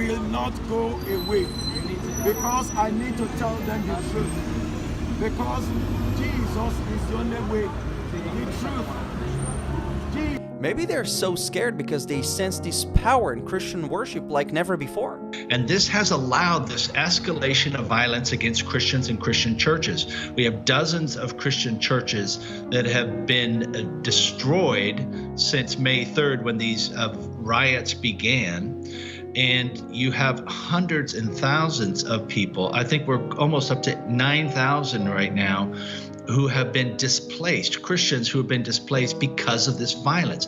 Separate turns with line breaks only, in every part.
will not go away, because I need to tell them the truth. Because Jesus is the only way, the truth.
Maybe they're so scared because they sense this power in Christian worship like never before.
And this has allowed this escalation of violence against Christians and Christian churches. We have dozens of Christian churches that have been destroyed since May 3rd, when these riots began. And you have hundreds and thousands of people, I think we're almost up to 9,000 right now, who have been displaced, Christians who have been displaced because of this violence.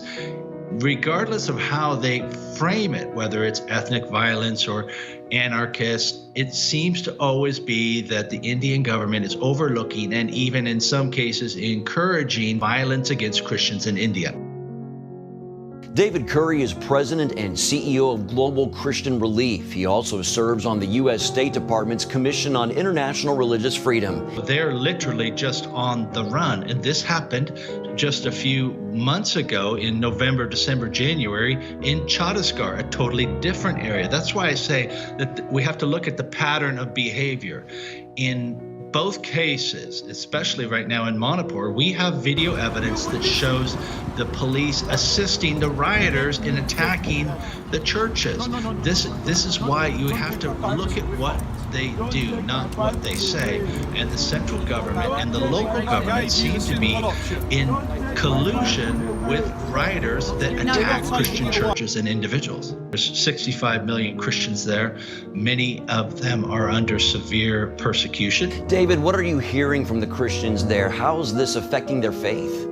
Regardless of how they frame it, whether it's ethnic violence or anarchist, it seems to always be that the Indian government is overlooking and even in some cases encouraging violence against Christians in India.
David Curry is president and CEO of Global Christian Relief. He also serves on the U.S. State Department's Commission on International Religious Freedom.
They're literally just on the run. And this happened just a few months ago in November, December, January in Chhattisgarh, a totally different area. That's why I say that we have to look at the pattern of behavior. In both cases, especially right now in Manipur, we have video evidence that shows the police assisting the rioters in attacking the churches. This is why you have to look at what they do, not what they say. And the central government and the local government seem to be in collusion with rioters that attack Christian churches and individuals. There's 65 million Christians there. Many of them are under severe persecution.
David, what are you hearing from the Christians there? How is this affecting their faith?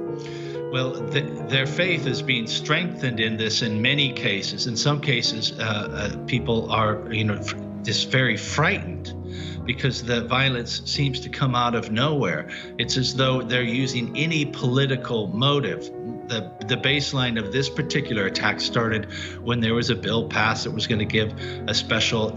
Well, their faith is being strengthened in this in many cases. In some cases, people are, just very frightened because the violence seems to come out of nowhere. It's as though they're using any political motive. The baseline of this particular attack started when there was a bill passed that was going to give a special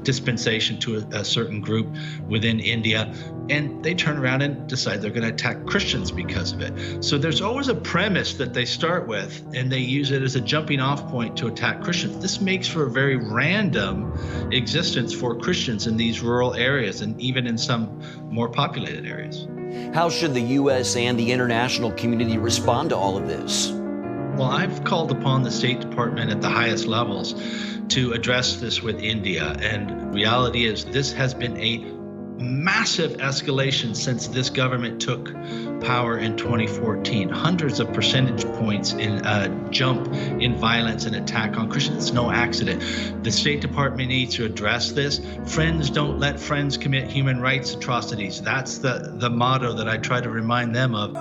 dispensation to a certain group within India, and they turn around and decide they're going to attack Christians because of it. So there's always a premise that they start with, and they use it as a jumping off point to attack Christians. This makes for a very random existence for Christians in these rural areas and even in some more populated areas.
How should the U.S. and the international community respond to all of this?
Well, I've called upon the State Department at the highest levels to address this with India. And reality is this has been a massive escalation since this government took power in 2014. Hundreds of percentage points in jump in violence and attack on Christians. It's no accident. The State Department needs to address this. Friends don't let friends commit human rights atrocities. That's the motto that I try to remind them of.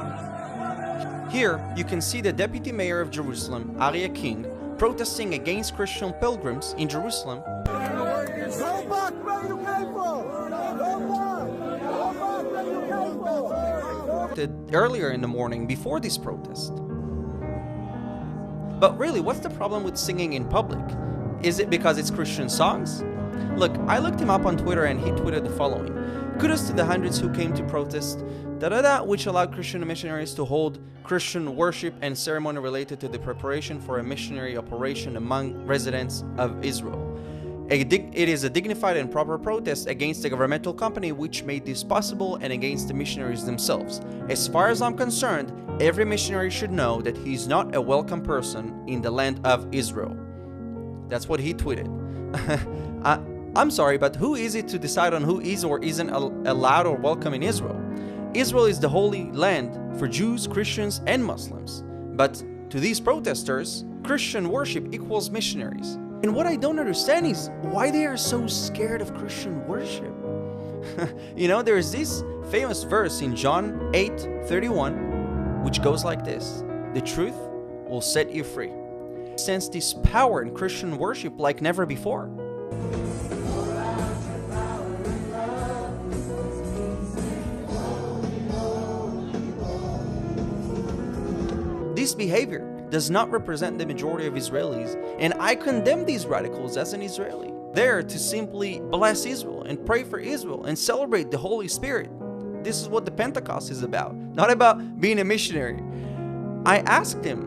Here, you can see the Deputy Mayor of Jerusalem, Aryeh King, protesting against Christian pilgrims in Jerusalem.
Go back where you came from! Go back where you came from!
Earlier in the morning before this protest. But really, what's the problem with singing in public? Is it because it's Christian songs? Look, I looked him up on Twitter and he tweeted the following. Kudos to the hundreds who came to protest, which allowed Christian missionaries to hold Christian worship and ceremony related to the preparation for a missionary operation among residents of Israel. It is a dignified and proper protest against the governmental company which made this possible and against the missionaries themselves. As far as I'm concerned, every missionary should know that he is not a welcome person in the land of Israel. That's what he tweeted. I'm sorry, but who is it to decide on who is or isn't allowed or welcome in Israel? Israel is the holy land for Jews, Christians, and Muslims. But to these protesters, Christian worship equals missionaries. And what I don't understand is why they are so scared of Christian worship. There's this famous verse in John 8:31, which goes like this: "The truth will set you free." Sense this power in Christian worship like never before. This behavior does not represent the majority of Israelis, and I condemn these radicals as an Israeli. There to simply bless Israel and pray for Israel and celebrate the Holy Spirit. This is what the Pentecost is about, not about being a missionary. I asked him,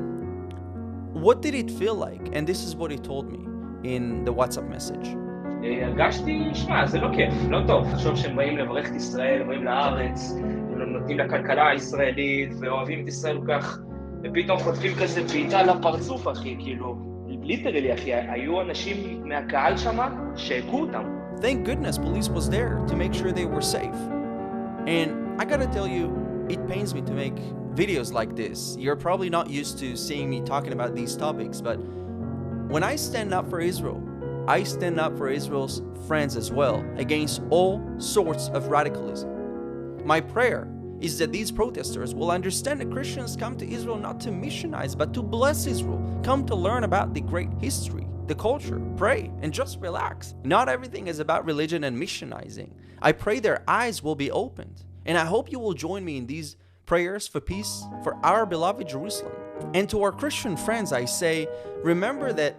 what did it feel like? And this is what he told me in the WhatsApp message.
הרגשתי, שמע, זה לא כיף, לא טוב. לחשוב שהם באים לברך את ישראל, באים לארץ, נותנים לכלכלה הישראלית, ואוהבים את ישראל כך, ופתאום חוטפים כזה בעיטה לפרצוף, אחי, כאילו, ליטרלי, אחי, היו אנשים מהקהל שמה שהכו אותם.
Thank goodness police was there to make sure they were safe. And I gotta tell you, it pains me to make videos like this. You're probably not used to seeing me talking about these topics, but when I stand up for Israel, I stand up for Israel's friends as well, against all sorts of radicalism. My prayer is that these protesters will understand that Christians come to Israel not to missionize, but to bless Israel, come to learn about the great history, the culture, pray, and just relax. Not everything is about religion and missionizing. I pray their eyes will be opened, and I hope you will join me in these prayers for peace for our beloved Jerusalem. And to our Christian friends, I say, remember that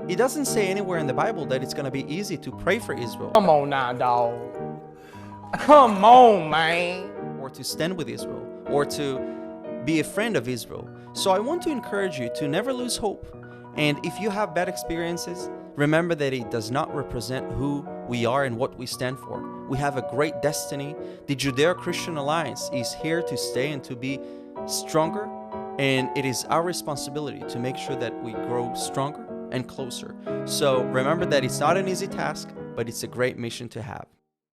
it doesn't say anywhere in the Bible that it's going to be easy to pray for Israel.
Come on now, dog. Come on, man.
Or to stand with Israel, or to be a friend of Israel. So I want to encourage you to never lose hope. And if you have bad experiences, remember that it does not represent who we are and what we stand for. We have a great destiny. The Judeo-Christian Alliance is here to stay and to be stronger. And it is our responsibility to make sure that we grow stronger and closer. So remember that it's not an easy task, but it's a great mission to have.